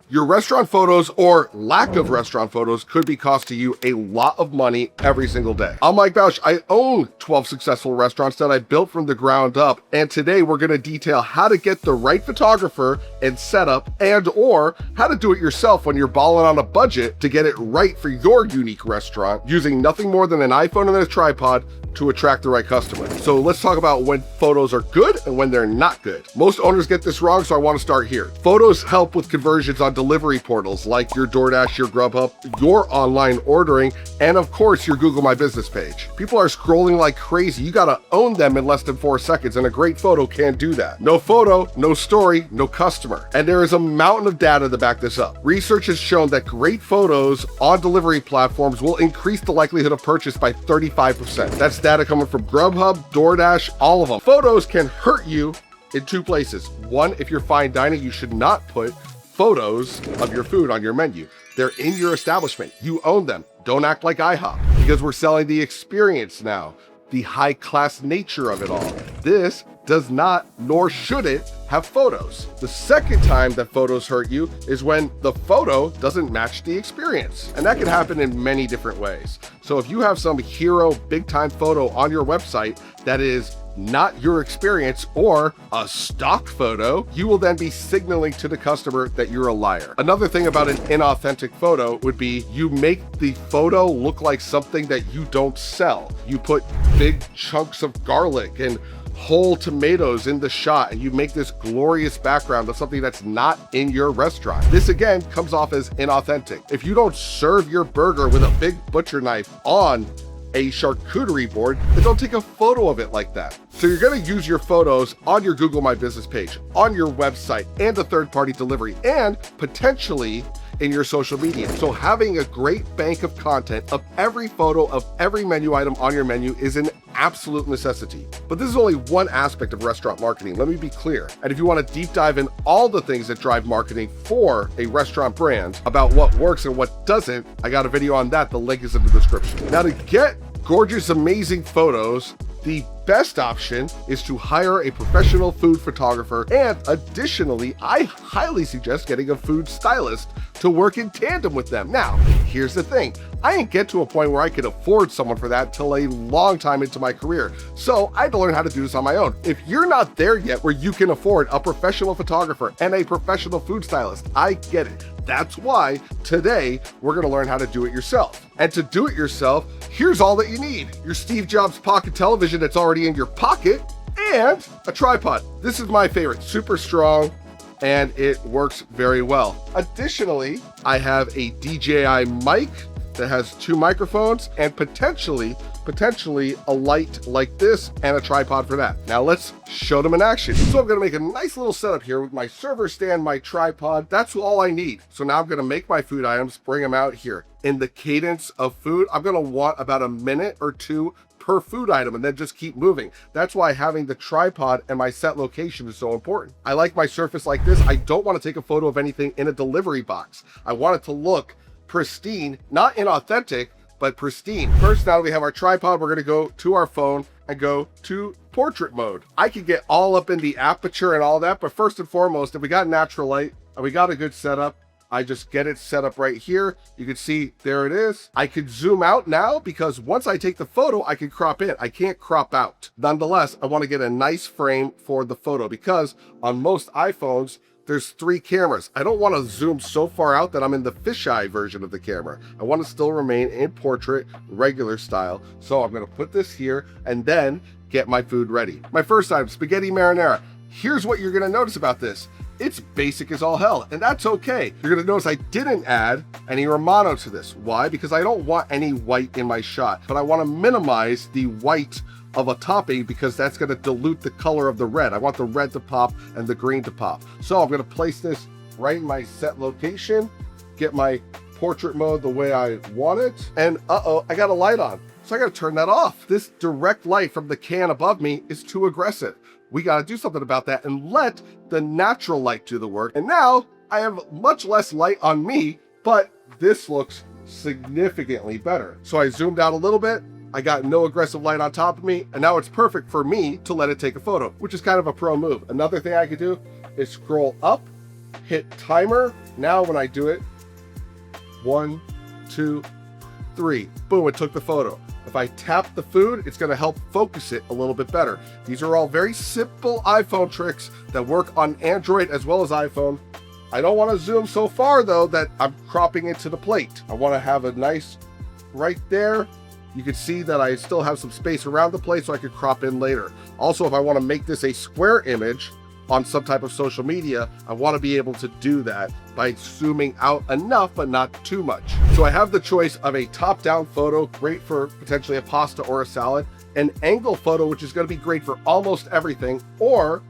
Your restaurant photos or lack of restaurant photos could be costing you a lot of money every single day. I'm Mike Bausch. I own 12 successful restaurants that I built from the ground up. And today we're going to detail how to get the right photographer and setup, and or how to do it yourself when you're balling on a budget to get it right for your unique restaurant using nothing more than an iPhone and a tripod to attract the right customer. So let's talk about when photos are good and when they're not good. Most owners get this wrong, so I want to start here. Photos help with conversions on delivery portals like your DoorDash, your Grubhub, your online ordering, and of course your Google My Business page. People are scrolling like crazy. You gotta own them in less than 4 seconds, and a great photo can't do that. No photo, no story, no customer. And there is a mountain of data to back this up. Research has shown that great photos on delivery platforms will increase the likelihood of purchase by 35%. That's data coming from Grubhub, DoorDash, all of them. Photos can hurt you in 2 places. One, if you're fine dining, you should not put photos of your food on your menu. They're in your establishment. You own them. Don't act like IHOP, because we're selling the experience now, the high class nature of it all. This does not, nor should it, have photos. The second time that photos hurt you is when the photo doesn't match the experience. And that can happen in many different ways. So if you have some hero big time photo on your website that is not your experience or a stock photo, you will then be signaling to the customer that you're a liar. Another thing about an inauthentic photo would be you make the photo look like something that you don't sell. You put big chunks of garlic and whole tomatoes in the shot, and you make this glorious background of something that's not in your restaurant. This again comes off as inauthentic. If you don't serve your burger with a big butcher knife on a charcuterie board, then don't take a photo of it like that. So you're gonna use your photos on your Google My Business page, on your website, and a third-party delivery, and potentially in your social media. So having a great bank of content of every photo of every menu item on your menu is an absolute necessity. But this is only one aspect of restaurant marketing. Let me be clear. And if you want to deep dive in all the things that drive marketing for a restaurant brand, about what works and what doesn't, I got a video on that. The link is in the description. Now, to get gorgeous, amazing photos, the best option is to hire a professional food photographer, and additionally, I highly suggest getting a food stylist to work in tandem with them. Now, here's the thing. I didn't get to a point where I could afford someone for that till a long time into my career, so I had to learn how to do this on my own. If you're not there yet where you can afford a professional photographer and a professional food stylist, I get it. That's why today we're gonna learn how to do it yourself. And to do it yourself, here's all that you need. Your Steve Jobs pocket television that's already in your pocket, and a tripod. This is my favorite, super strong, and it works very well. Additionally, I have a DJI mic that has 2 microphones and potentially a light like this and a tripod for that. Now let's show them in action. So I'm gonna make a nice little setup here with my server stand, my tripod. That's all I need. So now I'm gonna make my food items, bring them out here. In the cadence of food, I'm gonna want about a minute or 2 per food item, and then just keep moving. That's why having the tripod and my set location is so important. I like my surface like this. I don't want to take a photo of anything in a delivery box. I want it to look pristine, not inauthentic, but pristine. First, now that we have our tripod, we're gonna go to our phone and go to portrait mode. I could get all up in the aperture and all that, but first and foremost, if we got natural light and we got a good setup, I just get it set up right here. You can see there it is. I could zoom out now because once I take the photo, I can crop in. I can't crop out. Nonetheless, I want to get a nice frame for the photo because on most iPhones, there's 3 cameras. I don't want to zoom so far out that I'm in the fisheye version of the camera. I want to still remain in portrait, regular style. So I'm going to put this here and then get my food ready. My first item, spaghetti marinara. Here's what you're going to notice about this. It's basic as all hell, and that's okay. You're gonna notice I didn't add any Romano to this. Why? Because I don't want any white in my shot, but I wanna minimize the white of a topping because that's gonna dilute the color of the red. I want the red to pop and the green to pop. So I'm gonna place this right in my set location, get my portrait mode the way I want it, and I got a light on. So I gotta turn that off. This direct light from the can above me is too aggressive. We gotta do something about that and let the natural light do the work. And now I have much less light on me, but this looks significantly better. So I zoomed out a little bit. I got no aggressive light on top of me, and now it's perfect for me to let it take a photo, which is kind of a pro move. Another thing I could do is scroll up hit timer. Now when I do it, 1, 2, 3, boom, it took the photo. If I tap the food, it's gonna help focus it a little bit better. These are all very simple iPhone tricks that work on Android as well as iPhone. I don't wanna zoom so far though that I'm cropping into the plate. I wanna have a nice, right there. You can see that I still have some space around the plate so I could crop in later. Also, if I wanna make this a square image on some type of social media, I wanna be able to do that by zooming out enough, but not too much. So I have the choice of a top-down photo, great for potentially a pasta or a salad, an angle photo, which is gonna be great for almost everything, or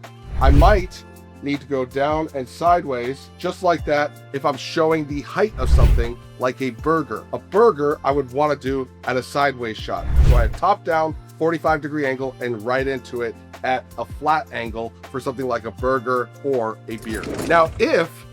I might need to go down and sideways, just like that, if I'm showing the height of something, like a burger. A burger, I would wanna do at a sideways shot. So I have top-down, 45-degree angle, and right into it at a flat angle for something like a burger or a beer. Now, if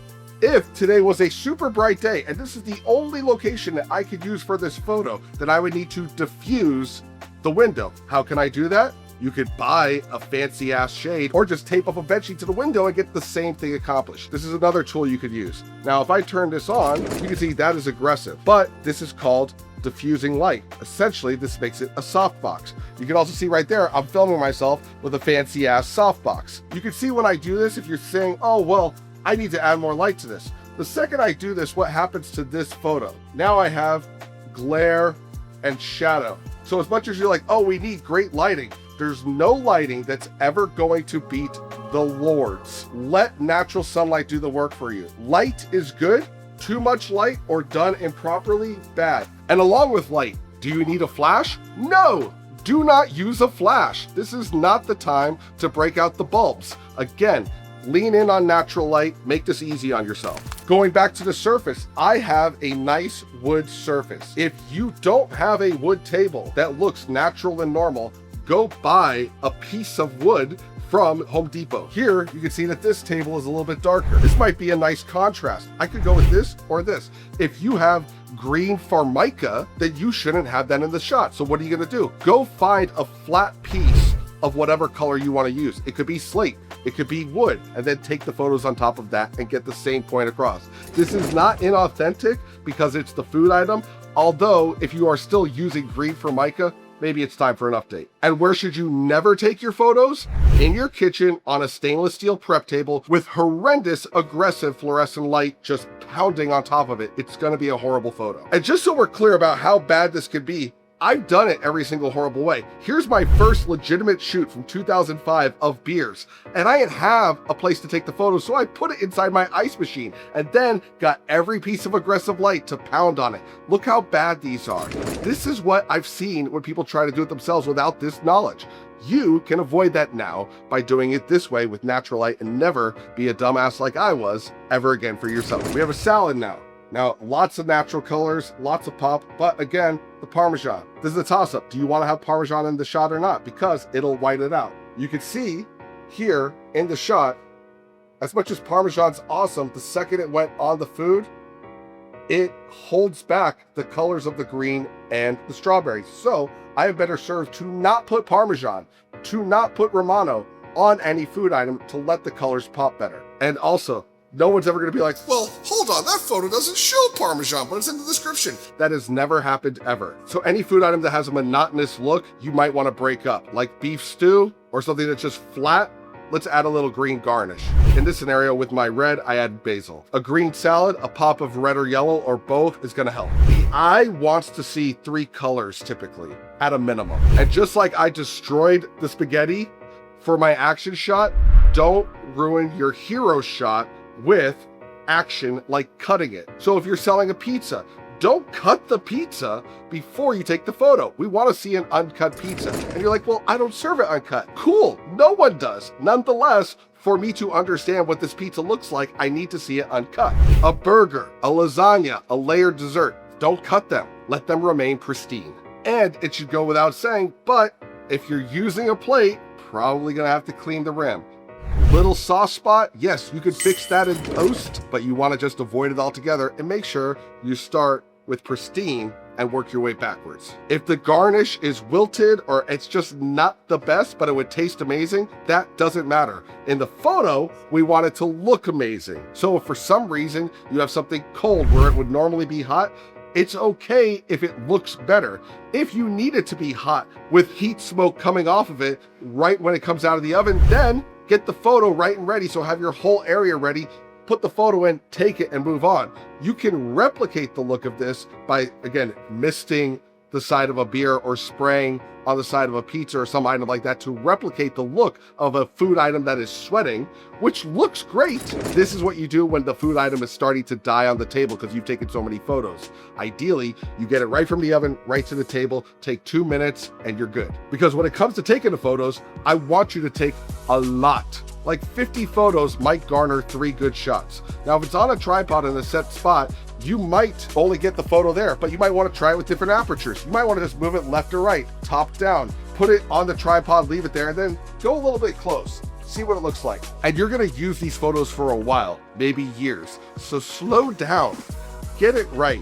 today was a super bright day and this is the only location that I could use for this photo, then I would need to diffuse the window. How can I do that? You could buy a fancy ass shade or just tape up a bedsheet to the window and get the same thing accomplished. This is another tool you could use. Now, if I turn this on, you can see that is aggressive, but this is called diffusing light. Essentially, this makes it a softbox. You can also see right there, I'm filming myself with a fancy ass softbox. You can see when I do this, if you're saying, oh, well, I need to add more light to this. The second I do this, what happens to this photo? Now I have glare and shadow. So as much as you're like, oh, we need great lighting, there's no lighting that's ever going to beat the Lord's. Let natural sunlight do the work for you. Light is good. Too much light or done improperly, bad. And along with light, do you need a flash? No, do not use a flash. This is not the time to break out the bulbs. Again, lean in on natural light, make this easy on yourself. Going back to the surface, I have a nice wood surface. If you don't have a wood table that looks natural and normal, go buy a piece of wood from Home Depot. Here, you can see that this table is a little bit darker. This might be a nice contrast. I could go with this or this. If you have green formica, then you shouldn't have that in the shot. So what are you gonna do? Go find a flat piece of whatever color you wanna use. It could be slate, it could be wood, and then take the photos on top of that and get the same point across. This is not inauthentic because it's the food item, although if you are still using green formica, maybe it's time for an update. And where should you never take your photos? In your kitchen on a stainless steel prep table with horrendous aggressive fluorescent light just pounding on top of it. It's gonna be a horrible photo. And just so we're clear about how bad this could be, I've done it every single horrible way. Here's my first legitimate shoot from 2005 of beers. And I didn't have a place to take the photos, so I put it inside my ice machine and then got every piece of aggressive light to pound on it. Look how bad these are. This is what I've seen when people try to do it themselves without this knowledge. You can avoid that now by doing it this way with natural light and never be a dumbass like I was ever again for yourself. We have a salad now. Now, lots of natural colors, lots of pop, but again, the Parmesan. This is a toss-up. Do you want to have Parmesan in the shot or not? Because it'll white it out. You can see here in the shot, as much as Parmesan's awesome, the second it went on the food, it holds back the colors of the green and the strawberries. So I have better served to not put Parmesan, to not put Romano on any food item to let the colors pop better. And also, no one's ever gonna be like, well, hold on, that photo doesn't show Parmesan, but it's in the description. That has never happened ever. So any food item that has a monotonous look, you might wanna break up, like beef stew or something that's just flat. Let's add a little green garnish. In this scenario with my red, I added basil. A green salad, a pop of red or yellow or both is gonna help. The eye wants to see 3 colors typically, at a minimum. And just like I destroyed the spaghetti for my action shot, don't ruin your hero shot with action like cutting it. So if you're selling a pizza, don't cut the pizza before you take the photo. We want to see an uncut pizza. And you're like, well, I don't serve it uncut. Cool, no one does. Nonetheless, for me to understand what this pizza looks like, I need to see it uncut. A burger, a lasagna, a layered dessert, don't cut them. Let them remain pristine. And it should go without saying, but if you're using a plate, probably gonna have to clean the rim. Little soft spot, yes, you could fix that in post, but you want to just avoid it altogether and make sure you start with pristine and work your way backwards. If the garnish is wilted or it's just not the best, but it would taste amazing, that doesn't matter. In the photo, we want it to look amazing. So if for some reason you have something cold where it would normally be hot, it's okay if it looks better. If you need it to be hot with heat smoke coming off of it right when it comes out of the oven, then get the photo right and ready. So have your whole area ready, put the photo in, take it and move on. You can replicate the look of this by, again, misting the side of a beer or spraying on the side of a pizza or some item like that to replicate the look of a food item that is sweating, which looks great. This is what you do when the food item is starting to die on the table because you've taken so many photos. Ideally, you get it right from the oven, right to the table, take 2 minutes and you're good. Because when it comes to taking the photos, I want you to take a lot. Like 50 photos might garner 3 good shots. Now, if it's on a tripod in a set spot, you might only get the photo there, but you might want to try it with different apertures. You might want to just move it left or right, top down, put it on the tripod, leave it there, and then go a little bit close. See what it looks like. And you're going to use these photos for a while, maybe years. So slow down, get it right,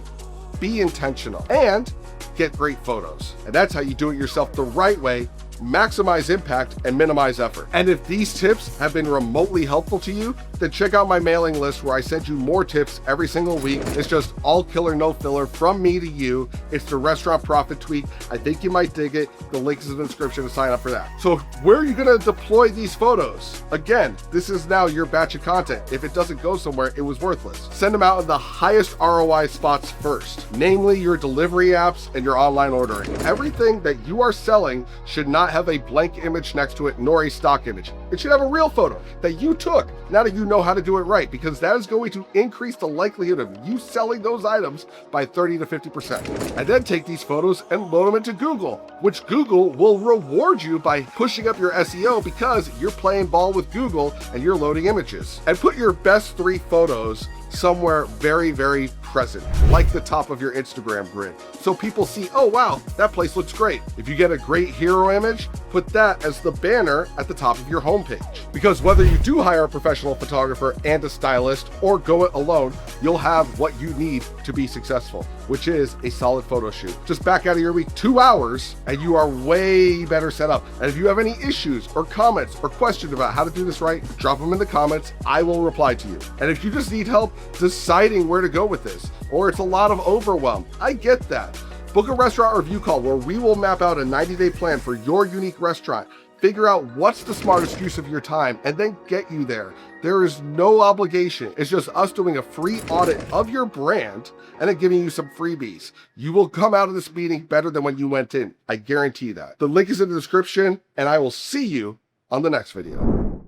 be intentional, and get great photos. And that's how you do it yourself the right way, maximize impact and minimize effort. And if these tips have been remotely helpful to you, then check out my mailing list where I send you more tips every single week. It's just all killer, no filler from me to you. It's the Restaurant Profit Tweak. I think you might dig it. The link is in the description to sign up for that. So where are you going to deploy these photos? Again, this is now your batch of content. If it doesn't go somewhere, it was worthless. Send them out in the highest ROI spots first, namely your delivery apps and your online ordering. Everything that you are selling should not have a blank image next to it, nor a stock image. It should have a real photo that you took, now that you know how to do it right, because that is going to increase the likelihood of you selling those items by 30 to 50%. And then take these photos and load them into Google, which Google will reward you by pushing up your SEO because you're playing ball with Google and you're loading images. And put your best 3 photos somewhere very, very present, like the top of your Instagram grid. So people see, oh wow, that place looks great. If you get a great hero image, put that as the banner at the top of your homepage. Because whether you do hire a professional photographer and a stylist or go it alone, you'll have what you need to be successful, which is a solid photo shoot. Just back out of your week 2 hours and you are way better set up. And if you have any issues or comments or questions about how to do this right, drop them in the comments. I will reply to you. And if you just need help deciding where to go with this, or it's a lot of overwhelm, I get that. Book a restaurant review call where we will map out a 90-day plan for your unique restaurant, figure out what's the smartest use of your time, and then get you there. There is no obligation. It's just us doing a free audit of your brand and then giving you some freebies. You will come out of this meeting better than when you went in. I guarantee that. The link is in the description, and I will see you on the next video.